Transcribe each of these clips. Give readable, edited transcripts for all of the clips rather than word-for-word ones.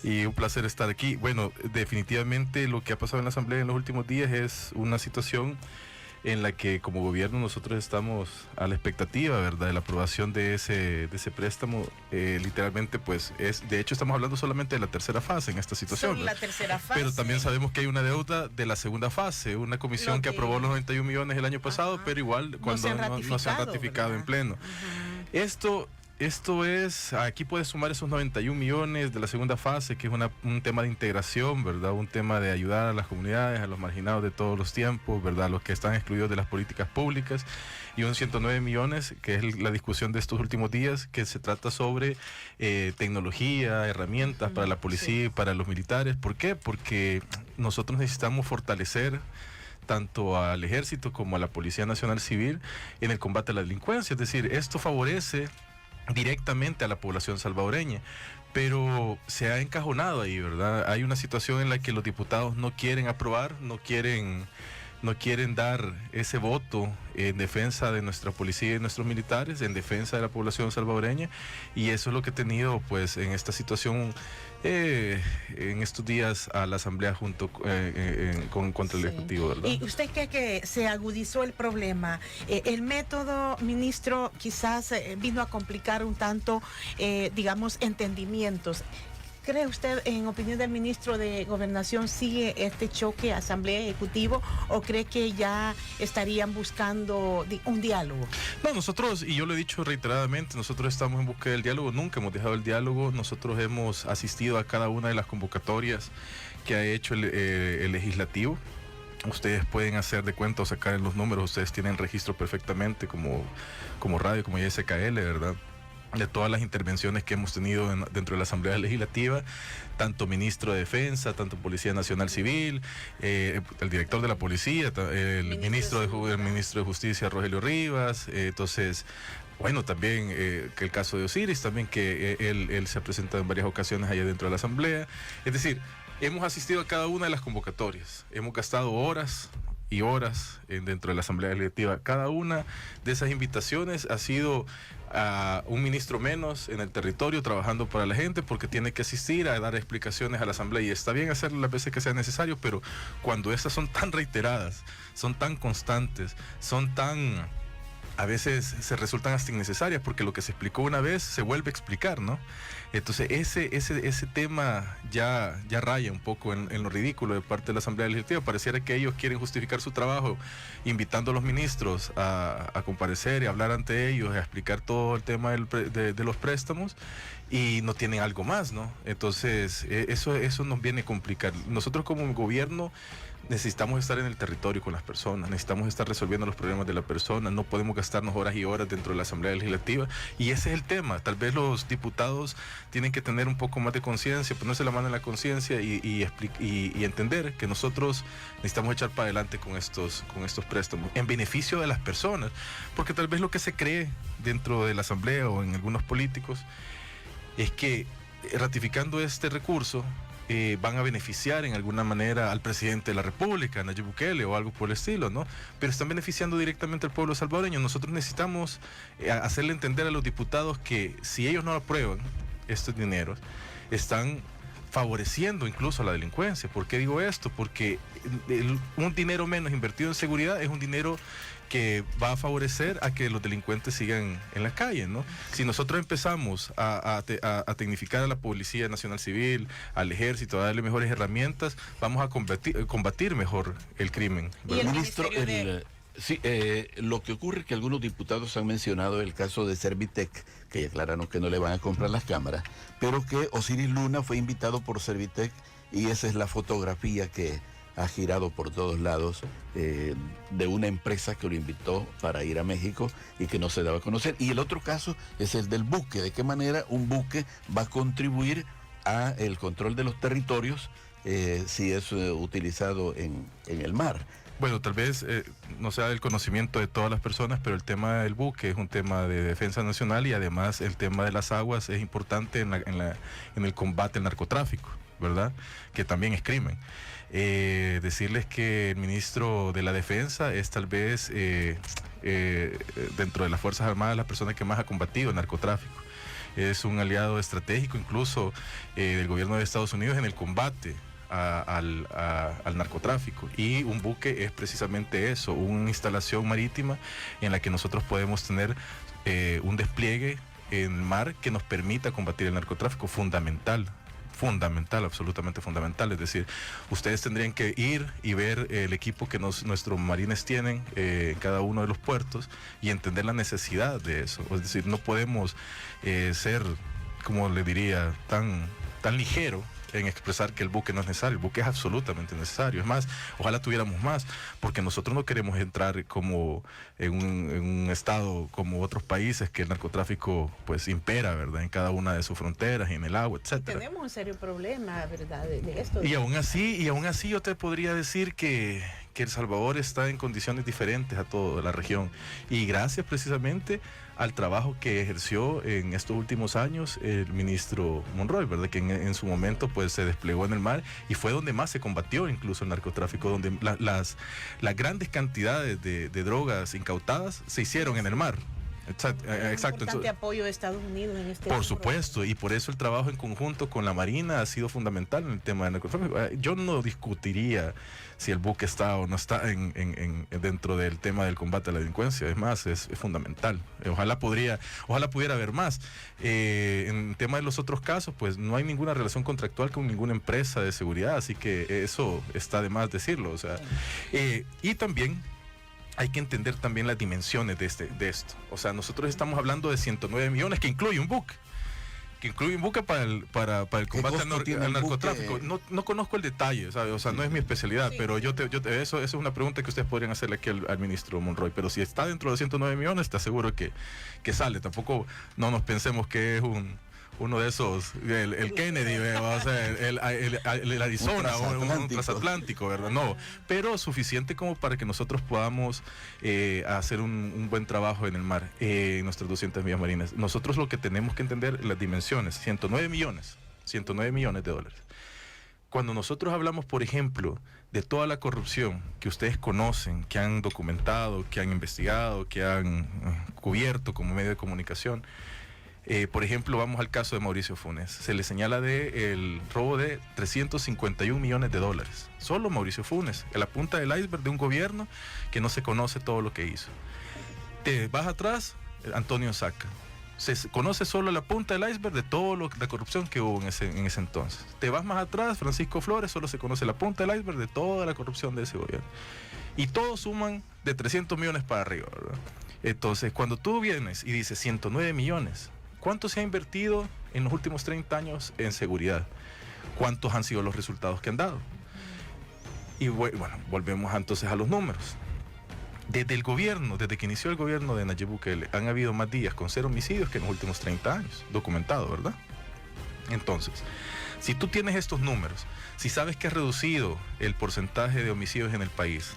Y un placer estar aquí. Bueno, definitivamente lo que ha pasado en la Asamblea en los últimos días es una situación en la que como gobierno nosotros estamos a la expectativa, ¿verdad?, de la aprobación de ese préstamo. Literalmente, pues, de hecho estamos hablando solamente de la tercera fase en esta situación. Son la tercera fase. Pero también sabemos que hay una deuda de la segunda fase, una comisión que aprobó los 91 millones el año pasado, pero igual cuando no se han ratificado, ¿verdad?, en pleno. Esto es, aquí puede sumar esos 91 millones de la segunda fase, que es un tema de integración, ¿verdad? Un tema de ayudar a las comunidades, a los marginados de todos los tiempos, ¿verdad? Los que están excluidos de las políticas públicas. Y un 109 millones, que es la discusión de estos últimos días, que se trata sobre tecnología, herramientas para la policía y para los militares. ¿Por qué? Porque nosotros necesitamos fortalecer tanto al ejército como a la Policía Nacional Civil en el combate a la delincuencia. Es decir, esto favorece directamente a la población salvadoreña, pero se ha encajonado ahí, ¿verdad? Hay una situación en la que los diputados no quieren aprobar, no quieren dar ese voto en defensa de nuestra policía y nuestros militares, en defensa de la población salvadoreña, y eso es lo que ha tenido, pues, en esta situación, en estos días a la Asamblea junto contra el Ejecutivo, ¿verdad? ¿Y usted cree que se agudizó el problema? El método, ministro, quizás vino a complicar un tanto, digamos, entendimientos. ¿Cree usted, en opinión del ministro de Gobernación, sigue este choque Asamblea-Ejecutivo o cree que ya estarían buscando un diálogo? No, nosotros, y yo lo he dicho reiteradamente, nosotros estamos en busca del diálogo, nunca hemos dejado el diálogo. Nosotros hemos asistido a cada una de las convocatorias que ha hecho el legislativo. Ustedes pueden hacer de cuenta o sacar en los números, ustedes tienen registro perfectamente como radio, como SKL, ¿verdad?, de todas las intervenciones que hemos tenido dentro de la Asamblea Legislativa, tanto ministro de Defensa, tanto Policía Nacional Civil, el director de la Policía, el ministro de Justicia, Rogelio Rivas. Entonces, bueno, también que el caso de Osiris, también que él se ha presentado en varias ocasiones allá dentro de la Asamblea. Es decir, hemos asistido a cada una de las convocatorias, hemos gastado horas y horas dentro de la Asamblea Legislativa. Cada una de esas invitaciones ha sido a un ministro menos en el territorio trabajando para la gente, porque tiene que asistir a dar explicaciones a la Asamblea, y está bien hacerlo las veces que sea necesario, pero cuando estas son tan reiteradas, son tan constantes, son tan... a veces se resultan hasta innecesarias, porque lo que se explicó una vez se vuelve a explicar, ¿no? Entonces ese tema ya raya un poco en lo ridículo de parte de la Asamblea Legislativa. Pareciera que ellos quieren justificar su trabajo invitando a los ministros a comparecer y hablar ante ellos, a explicar todo el tema de los préstamos, y no tienen algo más, ¿no? Entonces eso nos viene a complicar. Nosotros como gobierno necesitamos estar en el territorio con las personas, necesitamos estar resolviendo los problemas de la persona, no podemos gastarnos horas y horas dentro de la Asamblea Legislativa, y ese es el tema. Tal vez los diputados tienen que tener un poco más de conciencia, ponerse la mano en la conciencia y entender que nosotros necesitamos echar para adelante con estos préstamos, en beneficio de las personas, porque tal vez lo que se cree dentro de la Asamblea o en algunos políticos es que ratificando este recurso van a beneficiar en alguna manera al presidente de la República, Nayib Bukele, o algo por el estilo, ¿no? Pero están beneficiando directamente al pueblo salvadoreño. Nosotros necesitamos hacerle entender a los diputados que si ellos no aprueban estos dineros, están favoreciendo incluso a la delincuencia. ¿Por qué digo esto? Porque un dinero menos invertido en seguridad es un dinero que va a favorecer a que los delincuentes sigan en la calle, ¿no? Si nosotros empezamos a tecnificar a la Policía Nacional Civil, al Ejército, a darle mejores herramientas, vamos a combatir mejor el crimen. ¿Y el ministro, sí, lo que ocurre es que algunos diputados han mencionado el caso de Servitec, que ya aclararon que no le van a comprar las cámaras, pero que Osiris Luna fue invitado por Servitec, y esa es la fotografía que ha girado por todos lados de una empresa que lo invitó para ir a México y que no se daba a conocer. Y el otro caso es el del buque. ¿De qué manera un buque va a contribuir a el control de los territorios si es utilizado en el mar? Bueno, tal vez no sea del conocimiento de todas las personas, pero el tema del buque es un tema de defensa nacional, y además el tema de las aguas es importante en el combate al narcotráfico, ¿verdad? Que también es crimen. Decirles que el ministro de la Defensa es tal vez dentro de las Fuerzas Armadas la persona que más ha combatido el narcotráfico. es un aliado estratégico incluso del gobierno de Estados Unidos en el combate al narcotráfico, y un buque es precisamente eso, una instalación marítima en la que nosotros podemos tener un despliegue en el mar que nos permita combatir el narcotráfico, fundamental, absolutamente fundamental. Es decir, ustedes tendrían que ir y ver el equipo que nuestros marines tienen en cada uno de los puertos y entender la necesidad de eso. Es decir, no podemos ser, como le diría, tan ligero en expresar que el buque no es necesario. El buque es absolutamente necesario. Es más, ojalá tuviéramos más, porque nosotros no queremos entrar como en un estado como otros países, que el narcotráfico pues impera, ¿verdad?, en cada una de sus fronteras y en el agua, etcétera. Tenemos un serio problema, ¿verdad?, de esto. Y aún así yo te podría decir que El Salvador está en condiciones diferentes a toda la región, y gracias precisamente al trabajo que ejerció en estos últimos años el ministro Monroy, ¿verdad?, que en su momento pues se desplegó en el mar, y fue donde más se combatió incluso el narcotráfico, donde las grandes cantidades de drogas incautadas se hicieron en el mar. Exacto. Un importante apoyo de Estados Unidos en este. Por supuesto, y por eso el trabajo en conjunto con la Marina ha sido fundamental en el tema del narcotráfico. Yo no discutiría si el buque está o no está dentro del tema del combate a la delincuencia. Es más, es fundamental. Ojalá pudiera haber más. En el tema de los otros casos, pues no hay ninguna relación contractual con ninguna empresa de seguridad, así que eso está de más decirlo. O sea, y también hay que entender también las dimensiones de esto. O sea, nosotros estamos hablando de 109 millones, que incluye un buque. Para el combate al narcotráfico. No conozco el detalle, ¿sabes? O sea, no es mi especialidad, sí, pero eso es una pregunta que ustedes podrían hacerle aquí al ministro Monroy. Pero si está dentro de 109 millones, está seguro que sale. Tampoco no nos pensemos que es uno de esos, el Kennedy, o sea, el Arizona, un transatlántico, ¿verdad? No, pero suficiente como para que nosotros podamos hacer un buen trabajo en el mar, en nuestras 200 millas marinas. Nosotros lo que tenemos que entender, las dimensiones, 109 millones de dólares. Cuando nosotros hablamos, por ejemplo, de toda la corrupción que ustedes conocen, que han documentado, que han investigado, que han cubierto como medio de comunicación, por ejemplo, vamos al caso de Mauricio Funes. Se le señala el robo de 351 millones de dólares. Solo Mauricio Funes, en la punta del iceberg de un gobierno que no se conoce todo lo que hizo. Te vas atrás, Antonio Saca. Se conoce solo la punta del iceberg de toda la corrupción que hubo en ese entonces. Te vas más atrás, Francisco Flores, solo se conoce la punta del iceberg de toda la corrupción de ese gobierno. Y todos suman de 300 millones para arriba, ¿verdad? Entonces, cuando tú vienes y dices 109 millones... ¿Cuánto se ha invertido en los últimos 30 años en seguridad? ¿Cuántos han sido los resultados que han dado? Y bueno, volvemos entonces a los números. Desde que inició el gobierno de Nayib Bukele, han habido más días con 0 homicidios que en los últimos 30 años, documentado, ¿verdad? Entonces, si tú tienes estos números, si sabes que ha reducido el porcentaje de homicidios en el país,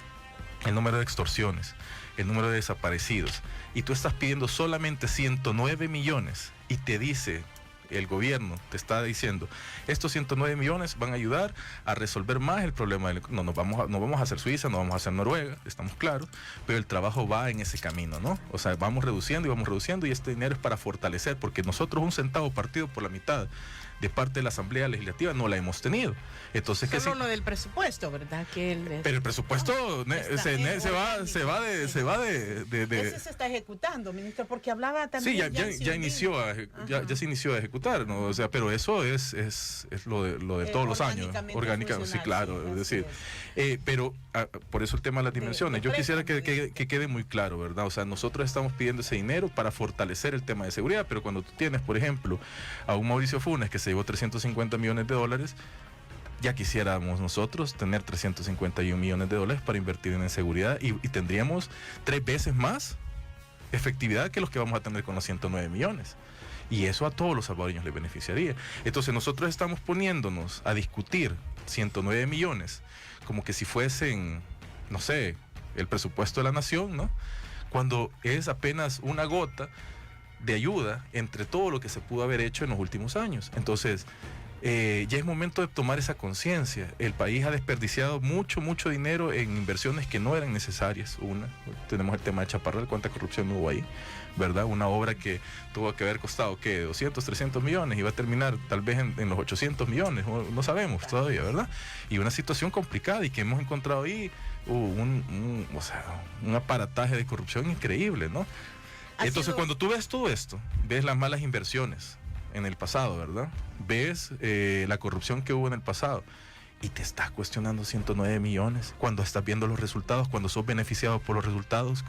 el número de extorsiones, el número de desaparecidos, y tú estás pidiendo solamente 109 millones, y te dice, el gobierno te está diciendo, estos 109 millones van a ayudar a resolver más el problema. No vamos a hacer Suiza, no vamos a hacer Noruega, estamos claros, pero el trabajo va en ese camino, ¿no? O sea, vamos reduciendo, y este dinero es para fortalecer, porque nosotros un centavo partido por la mitad de parte de la Asamblea Legislativa no la hemos tenido. Entonces, solo lo del presupuesto, ¿verdad? Pero el presupuesto se va de Ese se está ejecutando, ministro, porque hablaba también. Sí, ya se inició a ejecutar, ¿no? O sea, pero eso es lo de todos los años. Orgánicamente, sí, claro. Sí, es decir, pero por eso el tema de las dimensiones. Yo quisiera que quede muy claro, ¿verdad? O sea, nosotros estamos pidiendo ese dinero para fortalecer el tema de seguridad, pero cuando tú tienes, por ejemplo, a un Mauricio Funes que se llevó 350 millones de dólares, ya quisiéramos nosotros tener 351 millones de dólares para invertir en seguridad, y tendríamos 3 veces más efectividad que los que vamos a tener con los 109 millones. Y eso a todos los salvadoreños les beneficiaría. Entonces nosotros estamos poniéndonos a discutir 109 millones como que si fuesen, no sé, el presupuesto de la nación, ¿no? Cuando es apenas una gota de ayuda entre todo lo que se pudo haber hecho en los últimos años. Entonces, ya es momento de tomar esa conciencia. El país ha desperdiciado mucho dinero en inversiones que no eran necesarias. Tenemos el tema de Chaparral, cuánta corrupción hubo ahí, ¿verdad? Una obra que tuvo que haber costado, ¿qué? 200, 300 millones y va a terminar tal vez en los 800 millones, no sabemos todavía, ¿verdad? Y una situación complicada y que hemos encontrado ahí un aparataje de corrupción increíble, ¿no? Entonces, cuando tú ves todo esto, ves las malas inversiones en el pasado, ¿verdad? Ves la corrupción que hubo en el pasado y te estás cuestionando 109 millones cuando estás viendo los resultados, cuando sos beneficiado por los resultados.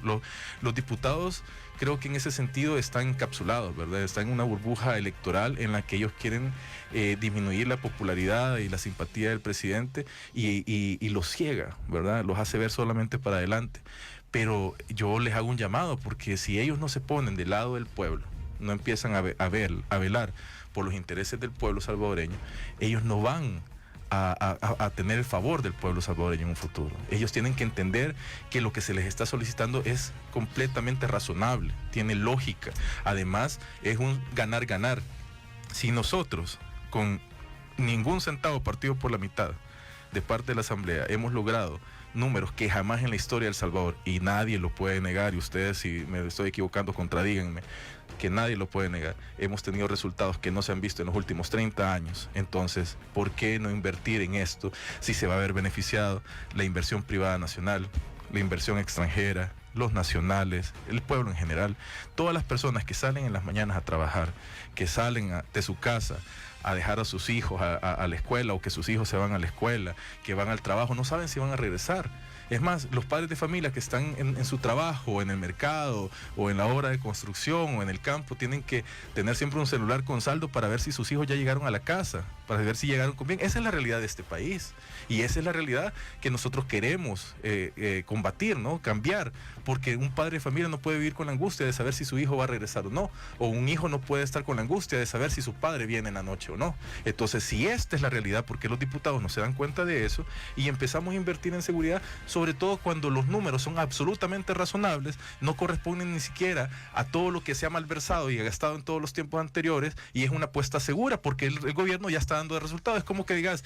Los diputados creo que en ese sentido están encapsulados, ¿verdad? Están en una burbuja electoral en la que ellos quieren disminuir la popularidad y la simpatía del presidente y los ciega, ¿verdad? Los hace ver solamente para adelante. Pero yo les hago un llamado, porque si ellos no se ponen del lado del pueblo, no empiezan a velar por los intereses del pueblo salvadoreño, ellos no van a tener el favor del pueblo salvadoreño en un futuro. Ellos tienen que entender que lo que se les está solicitando es completamente razonable, tiene lógica. Además, es un ganar-ganar. Si nosotros, con ningún centavo partido por la mitad de parte de la Asamblea, hemos logrado números que jamás en la historia de El Salvador, y nadie lo puede negar, y ustedes, si me estoy equivocando, contradíganme, que nadie lo puede negar, hemos tenido resultados que no se han visto en los últimos 30 años. Entonces, ¿por qué no invertir en esto si se va a ver beneficiado la inversión privada nacional, la inversión extranjera, los nacionales, el pueblo en general? Todas las personas que salen en las mañanas a trabajar, que salen de su casa a dejar a sus hijos a la escuela, o que sus hijos se van a la escuela, que van al trabajo, no saben si van a regresar. Es más, los padres de familia que están en su trabajo, o en el mercado, o en la obra de construcción, o en el campo, tienen que tener siempre un celular con saldo para ver si sus hijos ya llegaron a la casa, para ver si llegaron con bien. Esa es la realidad de este país, y esa es la realidad que nosotros queremos combatir, ¿no? Cambiar, porque un padre de familia no puede vivir con la angustia de saber si su hijo va a regresar o no, o un hijo no puede estar con la angustia de saber si su padre viene en la noche o no. Entonces, si esta es la realidad, ¿por qué los diputados no se dan cuenta de eso y empezamos a invertir en seguridad? Sobre todo cuando los números son absolutamente razonables, no corresponden ni siquiera a todo lo que se ha malversado y ha gastado en todos los tiempos anteriores, y es una apuesta segura porque el gobierno ya está dando de resultados. Es como que digas,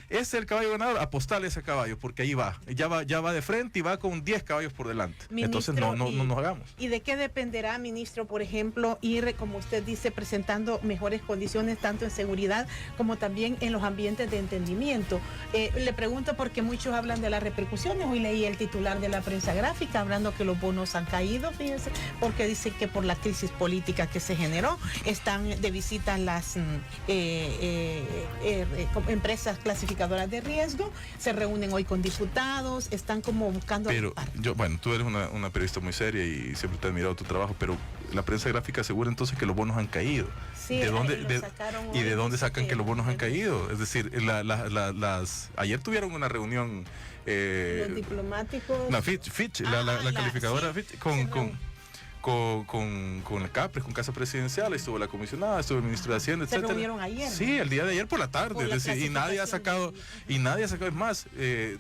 este es el caballo ganador, apostale a ese caballo, porque ahí ya va de frente y va con 10 caballos por delante. Ministro, entonces no nos hagamos. ¿Y de qué dependerá, ministro, por ejemplo, ir, como usted dice, presentando mejores condiciones tanto en seguridad como también en los ambientes de entendimiento? Le pregunto porque muchos hablan de las repercusiones. Hoy leí el titular de la prensa gráfica hablando que los bonos han caído, fíjense, porque dice que por la crisis política que se generó, están de visita las empresas clasificadoras de riesgo, se reúnen hoy con diputados, están como buscando... Pero tú eres una periodista muy seria y siempre te he admirado tu trabajo, pero la prensa gráfica asegura entonces que los bonos han caído. Sí, ¿De dónde sacan que los bonos han caído? Es decir, ayer tuvieron una reunión... los diplomáticos... Fitch, la calificadora, sí, Fitch, con el CAPRES, con Casa Presidencial, estuvo la comisionada, estuvo el ministro de Hacienda, etcétera. Se reunieron ayer, ¿no? Sí, el día de ayer por la tarde, y nadie ha sacado, es más,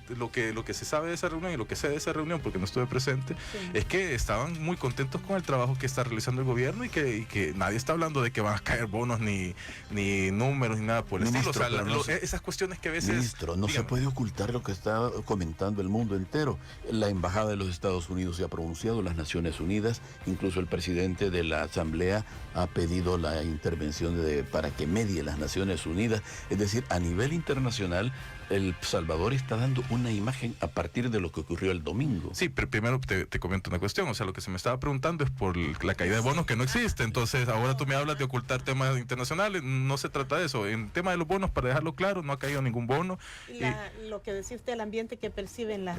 lo que se sabe de esa reunión y lo que sé de esa reunión, porque no estuve presente, es que estaban muy contentos con el trabajo que está realizando el gobierno y que nadie está hablando de que van a caer bonos ni números ni nada por el estilo. O sea, esas cuestiones que a veces... Ministro, no se puede ocultar lo que está comentando el mundo entero. La Embajada de los Estados Unidos se ha pronunciado, las Naciones Unidas, incluso el presidente de la Asamblea ha pedido la intervención para que medie las Naciones Unidas. Es decir, a nivel internacional, El Salvador está dando una imagen a partir de lo que ocurrió el domingo. Sí, pero primero te comento una cuestión. O sea, lo que se me estaba preguntando es por la caída de bonos que no existe. Entonces, ahora tú me hablas de ocultar temas internacionales. No se trata de eso. En tema de los bonos, para dejarlo claro, no ha caído ningún bono. Lo que decía usted, el ambiente que perciben las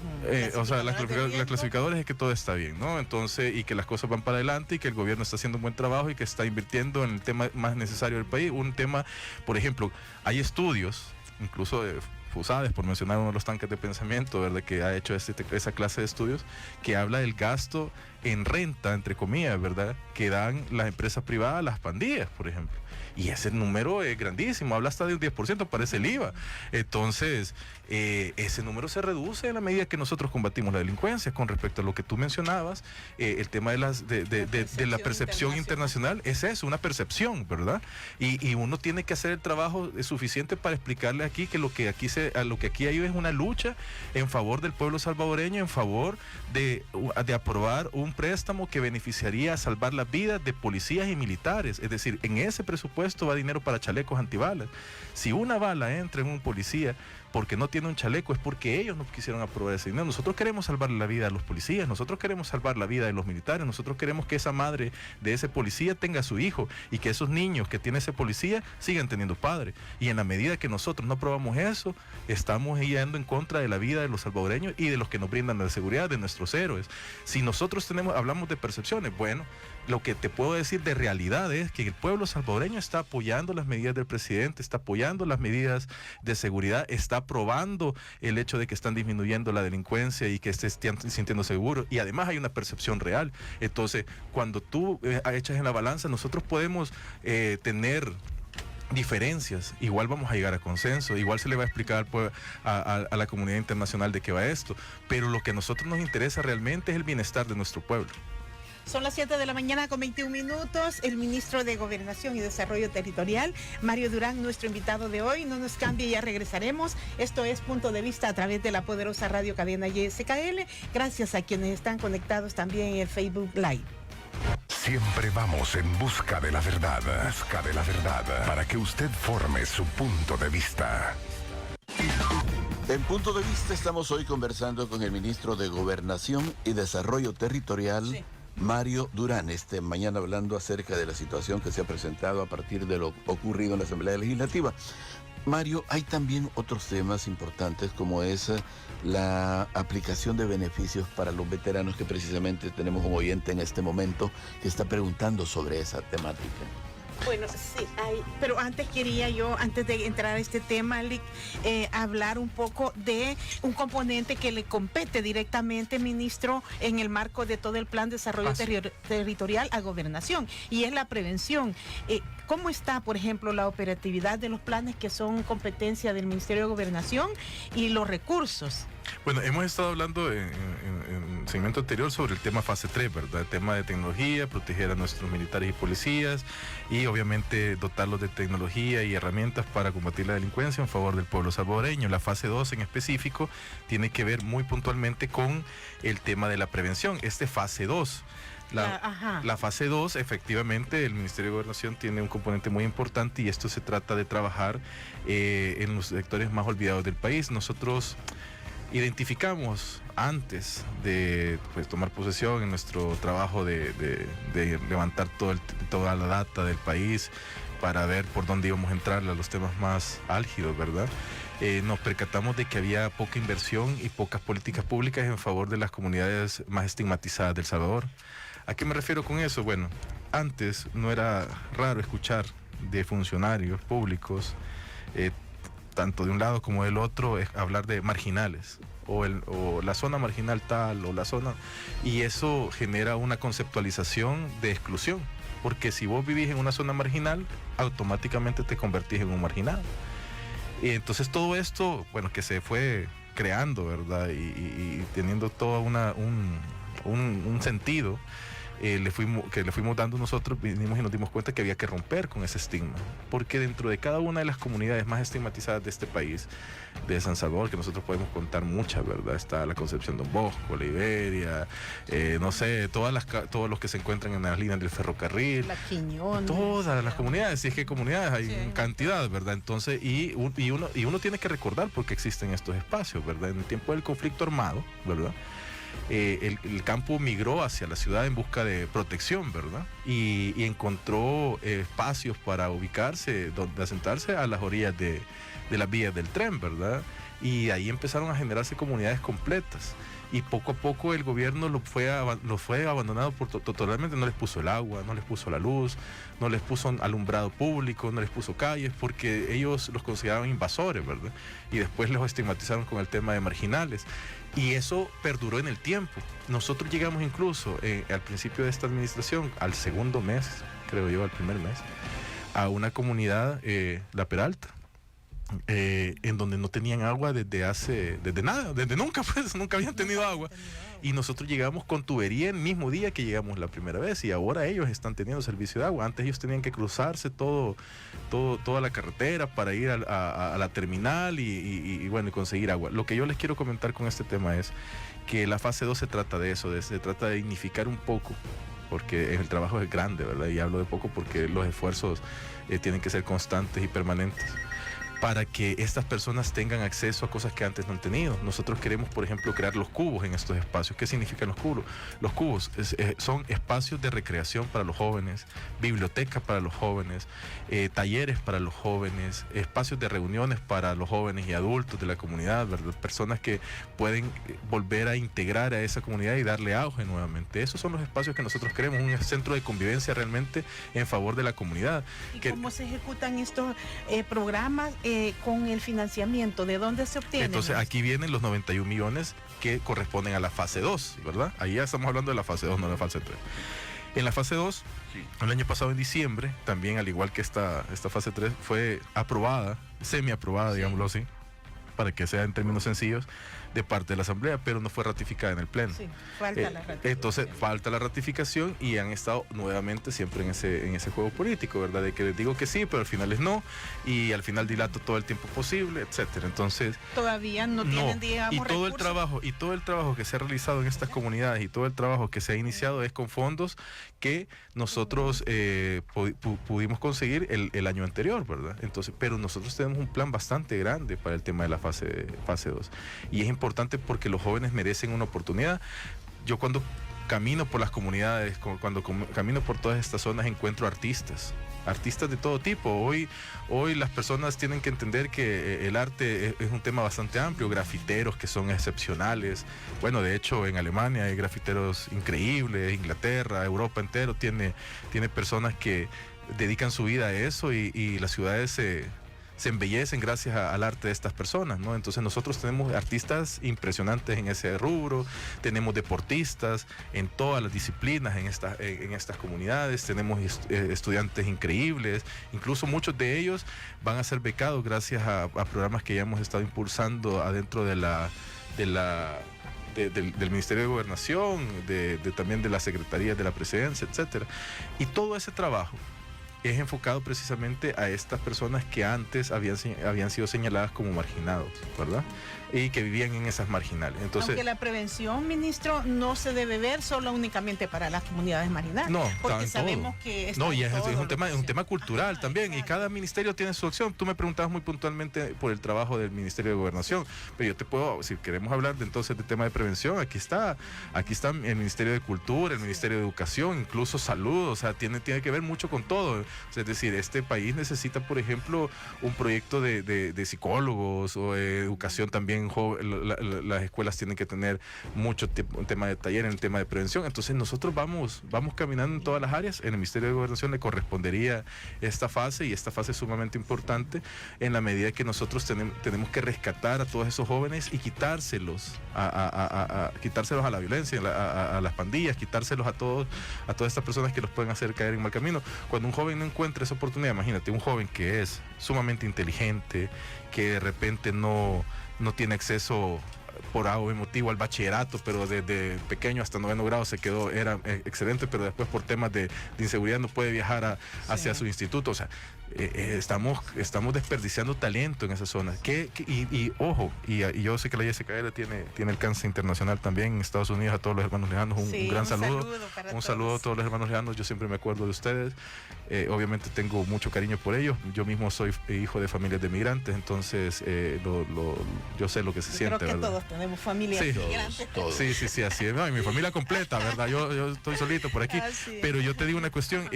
clasificadores es que todo está bien, ¿no? Entonces, y que las cosas van para adelante y que el gobierno está haciendo un buen trabajo y que está invirtiendo en el tema más necesario del país. Un tema, por ejemplo, hay estudios, incluso de FUSADES, por mencionar uno de los tanques de pensamiento, ¿verdad?, que ha hecho esa clase de estudios, que habla del gasto en renta, entre comillas, ¿verdad?, que dan las empresas privadas a las pandillas, por ejemplo. Y ese número es grandísimo, habla hasta de un 10%, parece el IVA. Entonces, ese número se reduce en la medida que nosotros combatimos la delincuencia. Con respecto a lo que tú mencionabas, el tema de la percepción internacional es eso, una percepción, ¿verdad? Y uno tiene que hacer el trabajo suficiente para explicarle aquí que lo que aquí hay es una lucha en favor del pueblo salvadoreño, en favor de aprobar un préstamo que beneficiaría a salvar las vidas de policías y militares. Es decir, en ese presupuesto va dinero para chalecos antibalas. Si una bala entra en un policía porque no tiene un chaleco, es porque ellos no quisieron aprobar ese dinero. Nosotros queremos salvar la vida a los policías, nosotros queremos salvar la vida de los militares, nosotros queremos que esa madre de ese policía tenga a su hijo y que esos niños que tiene ese policía sigan teniendo padre. Y en la medida que nosotros no aprobamos eso, estamos yendo en contra de la vida de los salvadoreños y de los que nos brindan la seguridad, de nuestros héroes. Si nosotros hablamos de percepciones, bueno, lo que te puedo decir de realidad es que el pueblo salvadoreño está apoyando las medidas del presidente, está apoyando las medidas de seguridad, está aprobando el hecho de que están disminuyendo la delincuencia y que se estén sintiendo seguros, y además hay una percepción real. Entonces, cuando tú echas en la balanza, nosotros podemos tener diferencias, igual vamos a llegar a consenso, igual se le va a explicar a la comunidad internacional de qué va esto, pero lo que a nosotros nos interesa realmente es el bienestar de nuestro pueblo. Son las 7 de la mañana con 21 minutos. El ministro de Gobernación y Desarrollo Territorial, Mario Durán, nuestro invitado de hoy. No nos cambie, ya regresaremos. Esto es Punto de Vista a través de la poderosa radio cadena YSKL. Gracias a quienes están conectados también en el Facebook Live. Siempre vamos en busca de la verdad, para que usted forme su punto de vista. En Punto de Vista estamos hoy conversando con el ministro de Gobernación y Desarrollo Territorial, sí, Mario Durán, mañana hablando acerca de la situación que se ha presentado a partir de lo ocurrido en la Asamblea Legislativa. Mario, hay también otros temas importantes como es la aplicación de beneficios para los veteranos, que precisamente tenemos un oyente en este momento que está preguntando sobre esa temática. Bueno, sí, pero antes quería yo, antes de entrar a este tema, hablar un poco de un componente que le compete directamente, ministro, en el marco de todo el Plan de Desarrollo Territorial a Gobernación, y es la prevención. ¿Cómo está, por ejemplo, la operatividad de los planes que son competencia del Ministerio de Gobernación y los recursos? Bueno, hemos estado hablando en segmento anterior sobre el tema fase 3, ¿verdad? El tema de tecnología, proteger a nuestros militares y policías y obviamente dotarlos de tecnología y herramientas para combatir la delincuencia en favor del pueblo salvadoreño. La fase 2 en específico tiene que ver muy puntualmente con el tema de la prevención. Fase 2. La fase 2, efectivamente, el Ministerio de Gobernación tiene un componente muy importante y esto se trata de trabajar en los sectores más olvidados del país. Nosotros identificamos antes de tomar posesión en nuestro trabajo de levantar toda la data del país para ver por dónde íbamos a entrar a los temas más álgidos, ¿verdad? Nos percatamos de que había poca inversión y pocas políticas públicas en favor de las comunidades más estigmatizadas de El Salvador. ¿A qué me refiero con eso? Bueno, antes no era raro escuchar de funcionarios públicos, tanto de un lado como del otro, hablar de marginales, o la zona marginal tal, o la zona... Y eso genera una conceptualización de exclusión, porque si vos vivís en una zona marginal, automáticamente te convertís en un marginado. Y entonces todo esto, bueno, que se fue creando, ¿verdad? Y teniendo todo un sentido, le fuimos dando nosotros, vinimos y nos dimos cuenta que había que romper con ese estigma, porque dentro de cada una de las comunidades más estigmatizadas de este país, de San Salvador, que nosotros podemos contar muchas, ¿verdad? Está la Concepción Don Bosco, la Iberia, no sé, todos los que se encuentran en las líneas del ferrocarril, la Quiñones, todas las comunidades, si es que hay comunidades, hay en cantidad, ¿verdad? Entonces, y uno tiene que recordar por qué existen estos espacios, ¿verdad? En el tiempo del conflicto armado, ¿verdad? El campo migró hacia la ciudad en busca de protección, ¿verdad? Y encontró espacios para ubicarse, donde asentarse a las orillas las vías del tren, ¿verdad? Y ahí empezaron a generarse comunidades completas. Y poco a poco el gobierno lo fue abandonado totalmente. No les puso el agua, no les puso la luz, no les puso alumbrado público, no les puso calles, porque ellos los consideraban invasores, ¿verdad? Y después los estigmatizaron con el tema de marginales. Y eso perduró en el tiempo. Nosotros llegamos incluso al principio de esta administración, al segundo mes, creo yo, al primer mes, a una comunidad, La Peralta, en donde no tenían agua desde nunca, pues, nunca habían tenido agua. Y nosotros llegamos con tubería el mismo día que llegamos la primera vez, y ahora ellos están teniendo servicio de agua. Antes ellos tenían que cruzarse toda la carretera para ir a la terminal y bueno, y conseguir agua. Lo que yo les quiero comentar con este tema es que la fase 2 se trata de eso, se trata de dignificar un poco, porque el trabajo es grande, ¿verdad? Y hablo de poco porque los esfuerzos tienen que ser constantes y permanentes, para que estas personas tengan acceso a cosas que antes no han tenido. Nosotros queremos, por ejemplo, crear los cubos en estos espacios. ¿Qué significan los cubos? Los cubos son espacios de recreación para los jóvenes, bibliotecas para los jóvenes, talleres para los jóvenes, espacios de reuniones para los jóvenes y adultos de la comunidad, ¿verdad? Personas que pueden volver a integrar a esa comunidad y darle auge nuevamente. Esos son los espacios que nosotros queremos, un centro de convivencia realmente en favor de la comunidad. ¿Y cómo se ejecutan estos programas? Con el financiamiento, ¿de dónde se obtiene? Entonces aquí vienen los 91 millones que corresponden a la fase 2, ¿verdad? Ahí ya estamos hablando de la fase 2, no de la fase 3. En la fase 2, sí, el año pasado en diciembre, también al igual que esta fase 3, fue aprobada, semi-aprobada, sí, digámoslo así, para que sea en términos sencillos, de parte de la Asamblea, pero no fue ratificada en el Pleno. Sí, falta la ratificación. Entonces falta la ratificación y han estado nuevamente siempre en ese juego político, ¿verdad? De que les digo que sí, pero al final es no, y al final dilato todo el tiempo posible, etcétera. Entonces todavía no tienen, digamos, y todo el trabajo que se ha realizado en estas comunidades y todo el trabajo que se ha iniciado es con fondos que nosotros pudimos conseguir el año anterior, ¿verdad? Entonces, pero nosotros tenemos un plan bastante grande para el tema de la fase 2, y es importante porque los jóvenes merecen una oportunidad. Yo cuando camino por las comunidades, cuando camino por todas estas zonas, encuentro artistas de todo tipo. Hoy las personas tienen que entender que el arte es un tema bastante amplio, grafiteros que son excepcionales. Bueno, de hecho en Alemania hay grafiteros increíbles, Inglaterra, Europa entero tiene personas que dedican su vida a eso, y las ciudades se embellecen gracias al arte de estas personas, ¿no? Entonces nosotros tenemos artistas impresionantes en ese rubro, tenemos deportistas en todas las disciplinas en estas comunidades, tenemos estudiantes increíbles, incluso muchos de ellos van a ser becados gracias a programas que ya hemos estado impulsando adentro del Ministerio de Gobernación, también de la Secretaría de la Presidencia, etcétera. Y todo ese trabajo es enfocado precisamente a estas personas que antes habían sido señaladas como marginados, ¿verdad? Y que vivían en esas marginales. Entonces, aunque la prevención, ministro, no se debe ver solo únicamente para las comunidades marginales. No, porque sabemos que no, y es un tema cultural también, y cada ministerio tiene su opción. Tú me preguntabas muy puntualmente por el trabajo del Ministerio de Gobernación, pero yo te puedo, si queremos hablar entonces de tema de prevención, aquí está el Ministerio de Cultura, el Ministerio de Educación, incluso Salud, o sea, tiene que ver mucho con todo. O sea, es decir, este país necesita, por ejemplo, un proyecto de psicólogos o educación también. Las escuelas tienen que tener mucho tema de taller, en el tema de prevención. Entonces nosotros vamos caminando en todas las áreas. En el Ministerio de Gobernación le correspondería esta fase, y esta fase es sumamente importante en la medida que nosotros tenemos que rescatar a todos esos jóvenes y quitárselos a la violencia, a las pandillas, quitárselos a todas estas personas que los pueden hacer caer en mal camino. Cuando un joven no encuentra esa oportunidad, imagínate, un joven que es sumamente inteligente, que de repente no tiene acceso por algo motivo al bachillerato, pero desde pequeño hasta 9º grado era excelente, pero después por temas de inseguridad no puede viajar hacia su instituto. O sea, estamos desperdiciando talento en esa zona. Ojo, yo sé que la JSKL tiene alcance internacional también en Estados Unidos. A todos los hermanos lejanos, un gran saludo. Un saludo a todos los hermanos lejanos. Yo siempre me acuerdo de ustedes. Obviamente tengo mucho cariño por ellos. Yo mismo soy hijo de familias de migrantes, entonces yo sé lo que se siente. Creo que ¿verdad? todos tenemos familias migrantes. Todos. Sí, así es. No, y mi familia completa, ¿verdad? Yo estoy solito por aquí. Pero yo te digo una cuestión.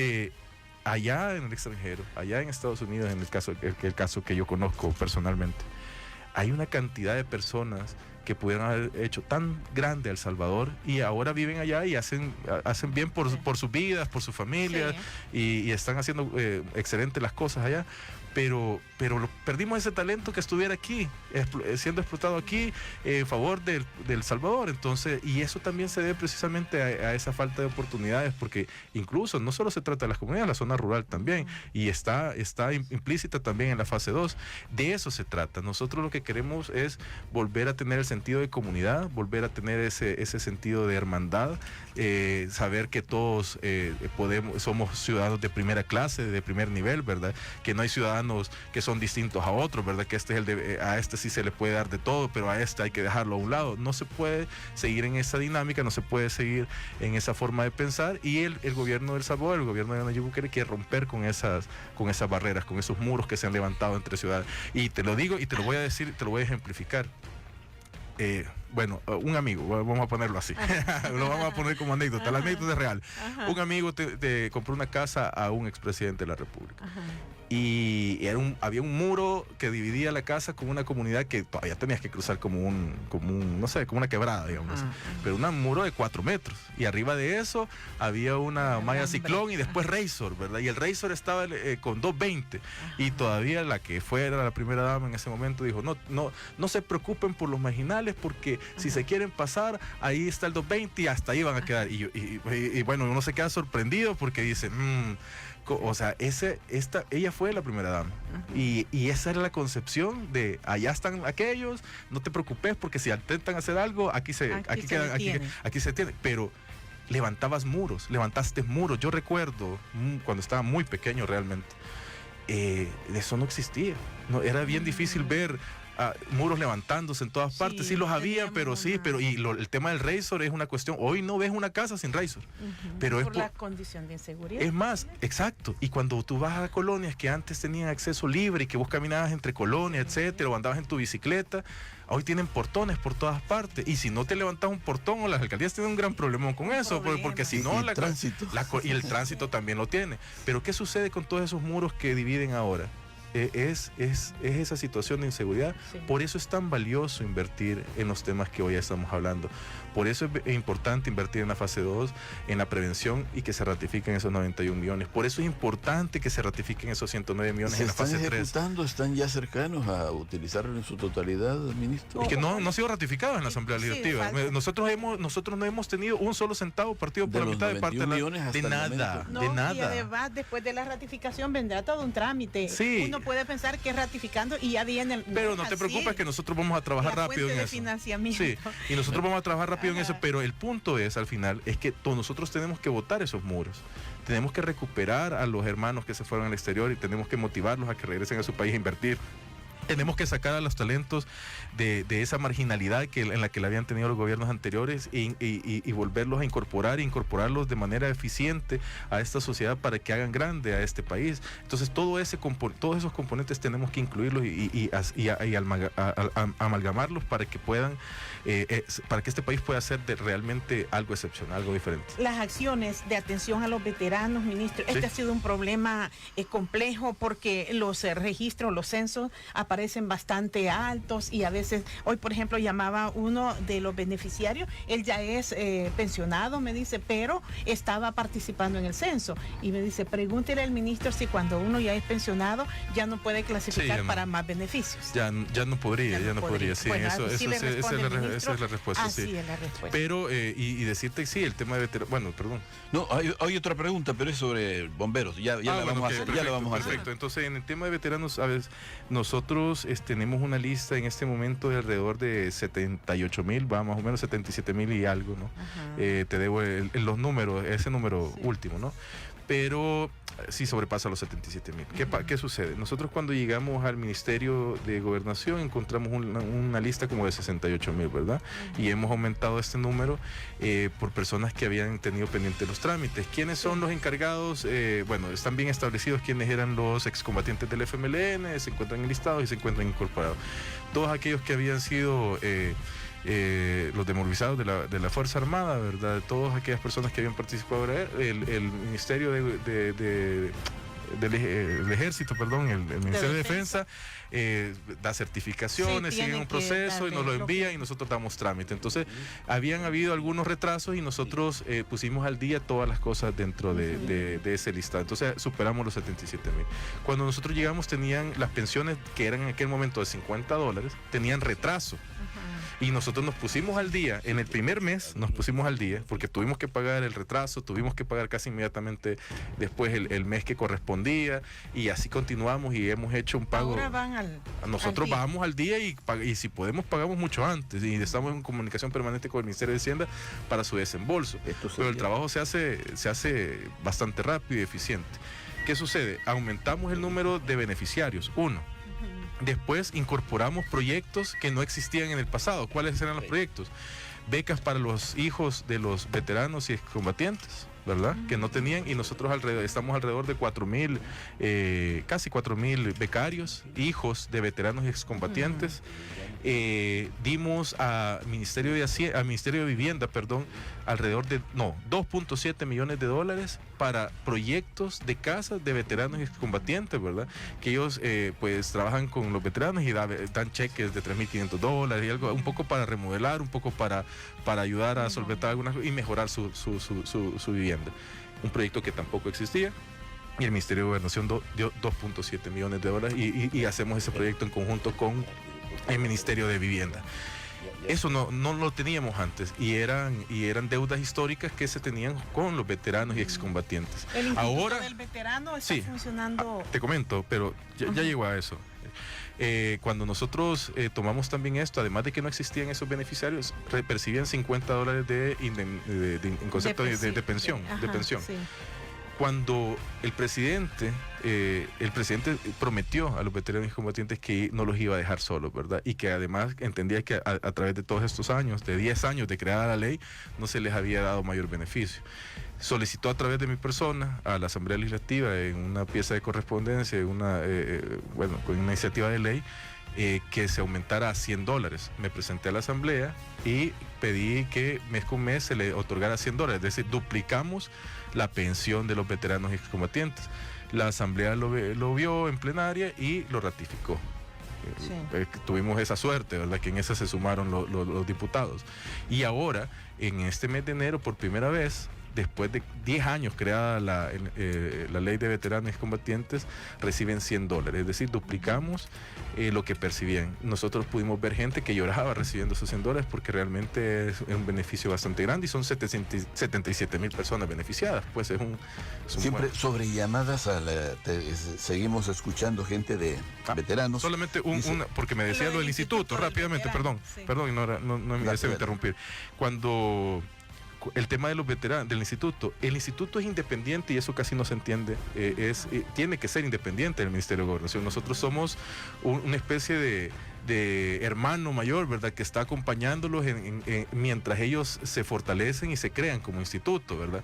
allá en el extranjero, allá en Estados Unidos, en el caso que yo conozco personalmente, hay una cantidad de personas que pudieron haber hecho tan grande a El Salvador y ahora viven allá y hacen bien por sus vidas, por sus familias, y están haciendo excelentes las cosas allá. Pero perdimos ese talento que estuviera aquí, siendo explotado aquí en favor del Salvador. Entonces, y eso también se debe precisamente a esa falta de oportunidades, porque incluso no solo se trata de las comunidades, la zona rural también, y está implícita también en la fase 2. De eso se trata. Nosotros lo que queremos es volver a tener el sentido de comunidad, volver a tener ese sentido de hermandad, saber que todos somos ciudadanos de primera clase, de primer nivel, ¿verdad? Que no hay ciudadanos que son distintos a otros, ¿verdad? Que a este sí se le puede dar de todo, pero a este hay que dejarlo a un lado. No se puede seguir en esa dinámica, no se puede seguir en esa forma de pensar, y el gobierno de El Salvador, el gobierno de Nayib Bukele, quiere romper con esas barreras, con esos muros que se han levantado entre ciudades. Y te lo digo y te lo voy a decir, te lo voy a ejemplificar. Bueno, un amigo, vamos a ponerlo así, lo vamos a poner como anécdota, la anécdota es real. Un amigo te compró una casa a un expresidente de la República. Y había un muro que dividía la casa con una comunidad que todavía tenías que cruzar como una quebrada, digamos. Pero un muro de 4 metros. Y arriba de eso había una malla ciclón y después Razor, ¿verdad? Y el Razor estaba con 220. Y todavía la que fuera la primera dama en ese momento dijo, no se preocupen por los marginales, porque si se quieren pasar, ahí está el 220 y hasta ahí van a quedar. Y bueno, uno se queda sorprendido porque dice, o sea, ella fue la primera dama. Y esa era la concepción de allá están aquellos, no te preocupes porque si intentan hacer algo, aquí se tiene. Pero levantaste muros. Yo recuerdo cuando estaba muy pequeño realmente, eso no existía. Era bien difícil ver muros levantándose en todas partes. Sí los había, pero el tema del Razor es una cuestión. Hoy no ves una casa sin Razor. Pero por la condición de inseguridad. Es más, exacto. Y cuando tú vas a colonias que antes tenían acceso libre y que vos caminabas entre colonias, etcétera, o andabas en tu bicicleta, hoy tienen portones por todas partes. Y si no te levantas un portón, o las alcaldías tienen un gran problema con eso, porque si no, el tránsito también lo tiene. Pero ¿qué sucede con todos esos muros que dividen ahora? Es esa situación de inseguridad. Por eso es tan valioso invertir en los temas que hoy estamos hablando. Por eso es importante invertir en la fase 2, en la prevención, y que se ratifiquen esos 91 millones. Por eso es importante que se ratifiquen esos 109 millones en la fase 3. ¿Están ya cercanos a utilizarlo en su totalidad, ministro? Es que no ha sido ratificado en la Asamblea Legislativa. Nosotros no hemos tenido un solo centavo partido por la mitad de parte de nada. Y además, después de la ratificación vendrá todo un trámite. Uno puede pensar que es ratificando y ya viene Pero no te preocupes, que nosotros vamos a trabajar rápido en eso. Financiamiento. Sí, y nosotros vamos a trabajar rápido en eso, pero el punto es, al final, es que nosotros tenemos que botar esos muros. Tenemos que recuperar a los hermanos que se fueron al exterior y tenemos que motivarlos a que regresen a su país a invertir. Tenemos que sacar a los talentos de esa marginalidad en la que la habían tenido los gobiernos anteriores y volverlos a incorporarlos de manera eficiente a esta sociedad para que hagan grande a este país. Entonces todos esos componentes tenemos que incluirlos y amalgamarlos para que puedan, para que este país pueda ser realmente algo excepcional, algo diferente. Las acciones de atención a los veteranos, ministro, este ha sido un problema complejo, porque los registros, los censos aparecen bastante altos, y a veces, hoy por ejemplo llamaba uno de los beneficiarios, él ya es pensionado, me dice, pero estaba participando en el censo, y me dice, pregúntele al ministro si cuando uno ya es pensionado ya no puede clasificar para más beneficios. Ya no podría, sí, bueno, esa es la respuesta. Así es la respuesta. Pero, y decirte, sí, el tema de veteranos, bueno, perdón. No, hay otra pregunta, pero es sobre bomberos, ya la vamos a hacer. Perfecto, entonces en el tema de veteranos, ¿sabes? Nosotros tenemos una lista en este momento de alrededor de 78,000, va más o menos 77,000 y algo, ¿no? Te debo los números, ese número último, ¿no? Pero sí sobrepasa los 77,000. ¿Qué sucede? Nosotros cuando llegamos al Ministerio de Gobernación encontramos una lista como de 68,000, ¿verdad? Y hemos aumentado este número por personas que habían tenido pendientes los trámites. ¿Quiénes son los encargados? Bueno, están bien establecidos quiénes eran los excombatientes del FMLN, se encuentran enlistados y se encuentran incorporados. Todos aquellos que habían sido los desmovilizados de la Fuerza Armada, ¿verdad? De todas aquellas personas que habían participado, el Ministerio del Ejército, perdón, el Ministerio de Defensa da certificaciones, Sí, sigue un proceso y nos lo envía y nosotros damos trámite. Entonces, habían habido algunos retrasos y nosotros pusimos al día todas las cosas dentro de ese listado. Entonces, superamos los 77,000. Cuando nosotros llegamos, tenían las pensiones, que eran en aquel momento de $50, tenían retraso. Y nosotros nos pusimos al día, en el primer mes nos pusimos al día, porque tuvimos que pagar el retraso, tuvimos que pagar casi inmediatamente después el mes que correspondía, y así continuamos y hemos hecho un pago. Ahora van nosotros al día. vamos al día y si podemos pagamos mucho antes, y estamos en comunicación permanente con el Ministerio de Hacienda para su desembolso. Pero el trabajo se hace bastante rápido y eficiente. ¿Qué sucede? Aumentamos el número de beneficiarios, uno. Después incorporamos proyectos que no existían en el pasado. ¿Cuáles eran los proyectos? Becas para los hijos de los veteranos y excombatientes, ¿verdad? Que no tenían, y nosotros estamos alrededor de 4,000, casi 4,000 becarios, hijos de veteranos y excombatientes. Dimos al Ministerio de Vivienda, alrededor de 2.7 millones de dólares para proyectos de casas de veteranos y excombatientes, ¿verdad? Que ellos pues trabajan con los veteranos y dan cheques de $3,500 y algo, un poco para remodelar, un poco para ayudar a solventar algunas y mejorar su vivienda. Un proyecto que tampoco existía. Y el Ministerio de Gobernación dio 2.7 millones de dólares y hacemos ese proyecto en conjunto con el Ministerio de Vivienda. Eso no lo teníamos antes y eran deudas históricas que se tenían con los veteranos y excombatientes. El Instituto Ahora del Veterano está funcionando. Te comento, pero ya llegó a eso. Cuando nosotros tomamos también esto, además de que no existían esos beneficiarios, percibían $50 en concepto de pensión. Sí. Cuando el presidente prometió a los veteranos y combatientes que no los iba a dejar solos, ¿verdad? Y que además entendía que a través de todos estos años, de 10 años de creada la ley, no se les había dado mayor beneficio. Solicitó a través de mi persona a la Asamblea Legislativa en una pieza de correspondencia, con una iniciativa de ley, que se aumentara a $100. Me presenté a la Asamblea y pedí que mes con mes se le otorgara $100, es decir, duplicamos la pensión de los veteranos y excombatientes. La Asamblea lo vio en plenaria y lo ratificó. Sí. Tuvimos esa suerte, ¿verdad? Que en esa se sumaron los diputados. Y ahora, en este mes de enero, por primera vez, después de 10 años creada la ley de veteranos y excombatientes, reciben $100, es decir, duplicamos lo que percibían. Nosotros pudimos ver gente que lloraba recibiendo esos $100 porque realmente es un beneficio bastante grande y son 77,000 personas beneficiadas. Pues siempre sobre llamadas seguimos escuchando gente de veteranos. Solamente porque me decía lo del instituto, rápidamente, perdón, no me deseo interrumpir. Cuando el tema de los veteranos, el instituto es independiente y eso casi no se entiende, tiene que ser independiente del Ministerio de Gobernación. Nosotros somos una especie de hermano mayor, ¿verdad? Que está acompañándolos mientras ellos se fortalecen y se crean como instituto, ¿verdad?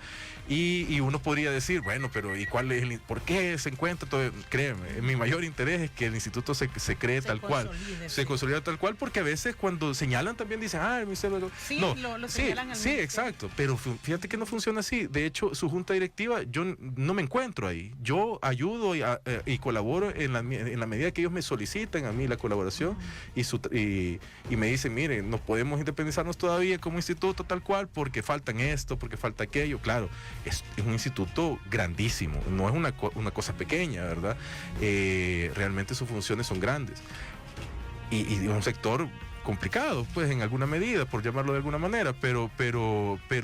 Y uno podría decir, bueno, pero ¿y cuál es por qué se encuentra todo? Créeme, mi mayor interés es que el instituto se cree tal cual, se consolida tal cual, porque a veces cuando señalan también dicen, el Ministerio... Sí, lo señalan al sí, exacto, pero fíjate que no funciona así. De hecho, su junta directiva, yo no me encuentro ahí. Yo ayudo y colaboro en la medida que ellos me solicitan a mí la colaboración. Y me dicen, mire, no podemos independizarnos todavía como instituto tal cual porque faltan esto, porque falta aquello. Claro, es un instituto grandísimo, no es una cosa pequeña, ¿verdad? Realmente sus funciones son grandes y un sector complicado, pues en alguna medida, por llamarlo de alguna manera, pero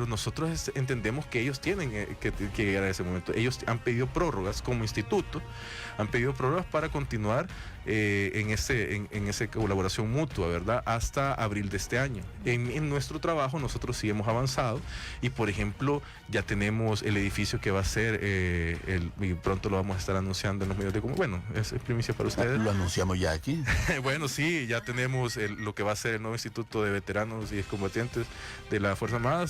nosotros entendemos que ellos tienen que llegar a ese momento. Ellos han pedido prórrogas como instituto, han pedido prórrogas para continuar en esa colaboración mutua, ¿verdad? Hasta abril de este año. En nuestro trabajo nosotros sí hemos avanzado y, por ejemplo, ya tenemos el edificio que va a ser, y pronto lo vamos a estar anunciando en los medios de comunicación. Bueno, es primicia para ustedes. ¿Lo anunciamos ya aquí? Bueno, sí, ya tenemos lo que va a ser el nuevo Instituto de Veteranos y Excombatientes de la Fuerza Armada.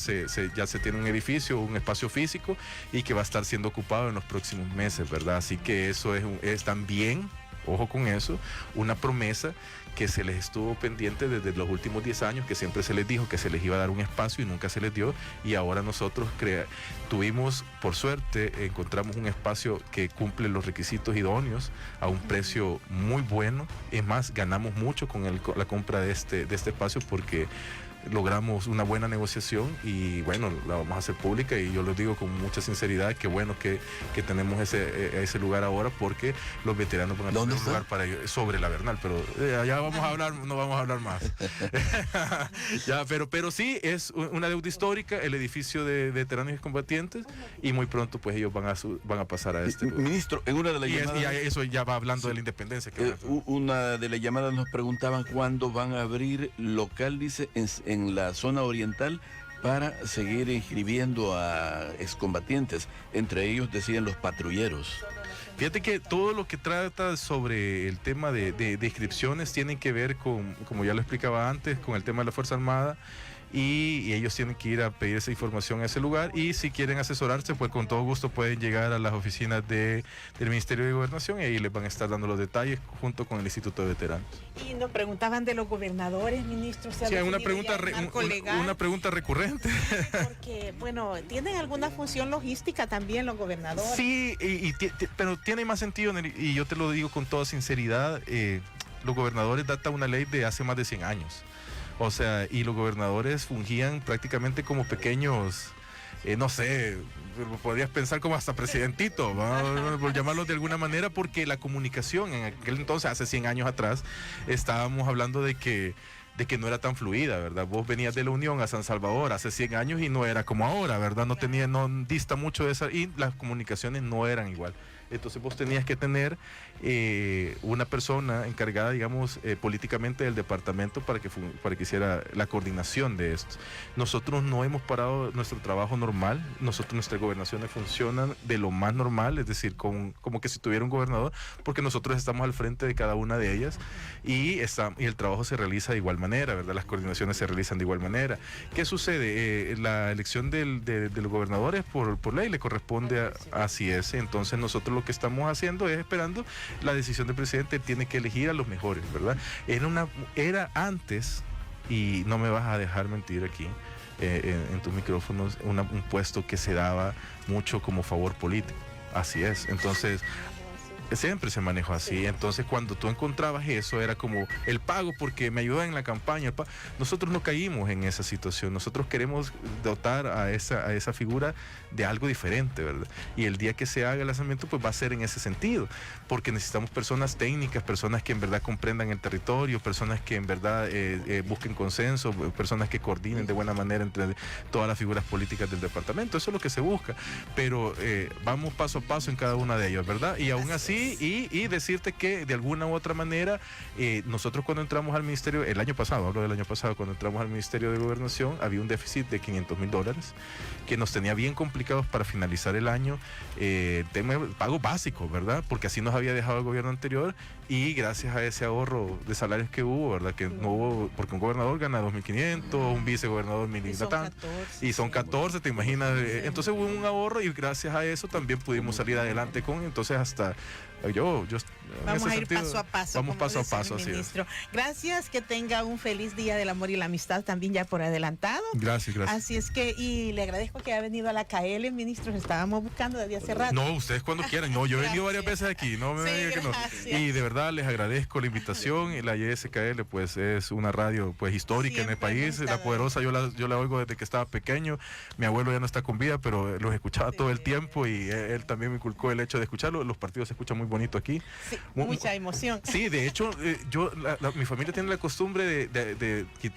Ya se tiene un edificio, un espacio físico y que va a estar siendo ocupado en los próximos meses, ¿verdad? Así que eso es también ojo con eso, una promesa que se les estuvo pendiente desde los últimos 10 años, que siempre se les dijo que se les iba a dar un espacio y nunca se les dio, y ahora nosotros tuvimos, por suerte, encontramos un espacio que cumple los requisitos idóneos a un precio muy bueno. Es más, ganamos mucho con la compra de este espacio porque logramos una buena negociación y bueno, la vamos a hacer pública, y yo lo digo con mucha sinceridad, que bueno que tenemos ese lugar ahora, porque los veteranos van a tener un lugar para ellos, sobre la Bernal, pero allá vamos a hablar, no vamos a hablar más. Ya, pero sí, es una deuda histórica, el edificio de veteranos y combatientes, y muy pronto pues ellos van a pasar a este lugar. Ministro, en una de las llamadas... Y eso ya va hablando de la independencia. Una de las llamadas nos preguntaban cuándo van a abrir local, dice, en la zona oriental para seguir inscribiendo a excombatientes. Entre ellos decían los patrulleros. Fíjate que todo lo que trata sobre el tema de inscripciones tiene que ver con, como ya lo explicaba antes, con el tema de la Fuerza Armada, y ellos tienen que ir a pedir esa información a ese lugar, y si quieren asesorarse, pues con todo gusto pueden llegar a las oficinas del Ministerio de Gobernación, y ahí les van a estar dando los detalles junto con el Instituto de Veteranos. Y nos preguntaban de los gobernadores, ministro. Sí, una pregunta recurrente. Porque, bueno, ¿tienen alguna función logística también los gobernadores? Sí, pero tiene más sentido, y yo te lo digo con toda sinceridad, los gobernadores data una ley de hace más de 100 años. O sea, y los gobernadores fungían prácticamente como pequeños, no sé, podrías pensar como hasta presidentito, por llamarlos de alguna manera, porque la comunicación en aquel entonces, hace 100 años atrás, estábamos hablando de que no era tan fluida, ¿verdad? Vos venías de la Unión a San Salvador hace 100 años y no era como ahora, ¿verdad? No dista mucho de esa, y las comunicaciones no eran igual. Entonces vos tenías que tener una persona encargada, digamos, políticamente del departamento para que hiciera la coordinación de esto. Nosotros no hemos parado nuestro trabajo normal, nuestras gobernaciones funcionan de lo más normal, es decir, como que si tuviera un gobernador, porque nosotros estamos al frente de cada una de ellas, y el trabajo se realiza de igual manera, ¿verdad? Las coordinaciones se realizan de igual manera. ¿Qué sucede? La elección de los gobernadores por ley le corresponde así es. Entonces nosotros lo que estamos haciendo es esperando la decisión del presidente. Tiene que elegir a los mejores, ¿verdad? Era antes, y no me vas a dejar mentir aquí en tus micrófonos, un puesto que se daba mucho como favor político. Así es. Entonces siempre se manejó así. Entonces cuando tú encontrabas eso, era como el pago porque me ayudan en la campaña. Nosotros no caímos en esa situación. Nosotros queremos dotar a esa figura de algo diferente, ¿verdad? Y el día que se haga el lanzamiento, pues va a ser en ese sentido, porque necesitamos personas técnicas, personas que en verdad comprendan el territorio, personas que en verdad busquen consenso, personas que coordinen de buena manera entre todas las figuras políticas del departamento. Eso es lo que se busca, pero vamos paso a paso en cada una de ellas, ¿verdad? Y aún así, y decirte que de alguna u otra manera, nosotros cuando entramos al ministerio, el año pasado, hablo del año pasado, cuando entramos al Ministerio de Gobernación, había un déficit de $500,000 que nos tenía bien complicados para finalizar el año, tema de pago básico, ¿verdad? Porque así nos había dejado el gobierno anterior, y gracias a ese ahorro de salarios que hubo, ¿verdad? Que no hubo, porque un gobernador gana 2.500, un vicegobernador 1.000 y son 14, te imaginas. Entonces hubo un ahorro, y gracias a eso también pudimos salir adelante entonces hasta yo vamos a ir paso a paso. Vamos paso a paso, así es. Gracias, que tenga un feliz Día del Amor y la Amistad también ya por adelantado. Gracias. Así es que, y le agradezco que haya venido a la KL, ministro, estábamos buscando desde hace rato. No, ustedes cuando quieran. No, yo he venido varias veces aquí, no me digan que no. Y de verdad les agradezco la invitación. Y la YSKL pues es una radio pues histórica siempre en el país, la poderosa. Yo la oigo desde que estaba pequeño. Mi abuelo ya no está con vida, pero los escuchaba todo el tiempo, y él también me inculcó el hecho de escucharlo. Los partidos se escuchan muy bonito aquí. Sí, mucha emoción. Sí, de hecho, mi familia tiene la costumbre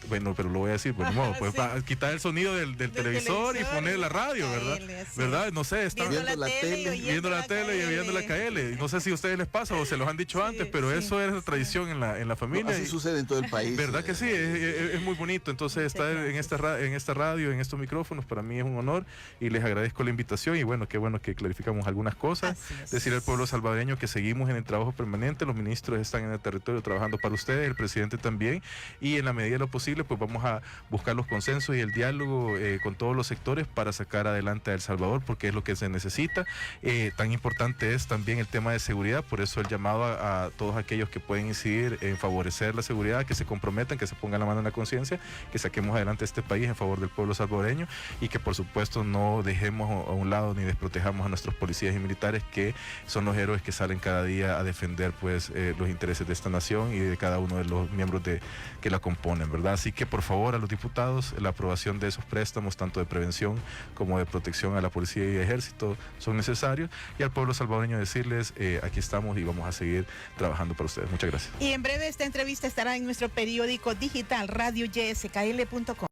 bueno, pero lo voy a decir, pues, pues para quitar el sonido del televisor y poner la radio, ¿verdad? Sí. ¿Verdad? No sé, están viendo la tele y viendo la KL. No sé si a ustedes les pasa o se los han dicho antes, pero eso es la tradición en la familia. Así sucede en todo el país. ¿Verdad que sí? Es muy bonito. Entonces, estar en esta radio, en estos micrófonos, para mí es un honor, y les agradezco la invitación. Y bueno, qué bueno que clarificamos algunas cosas. Decir al pueblo salvadoreño que que seguimos en el trabajo permanente, los ministros están en el territorio trabajando para ustedes, el presidente también, y en la medida de lo posible pues vamos a buscar los consensos y el diálogo con todos los sectores para sacar adelante a El Salvador, porque es lo que se necesita. Tan importante es también el tema de seguridad, por eso el llamado a todos aquellos que pueden incidir en favorecer la seguridad, que se comprometan, que se pongan la mano en la conciencia, que saquemos adelante este país en favor del pueblo salvadoreño y que por supuesto no dejemos a un lado ni desprotejamos a nuestros policías y militares, que son los héroes que salen cada día a defender pues los intereses de esta nación y de cada uno de los miembros que la componen, ¿verdad? Así que por favor a los diputados, la aprobación de esos préstamos, tanto de prevención como de protección a la policía y ejército, son necesarios, y al pueblo salvadoreño decirles aquí estamos y vamos a seguir trabajando para ustedes. Muchas gracias. Y en breve esta entrevista estará en nuestro periódico digital radiojskl.com.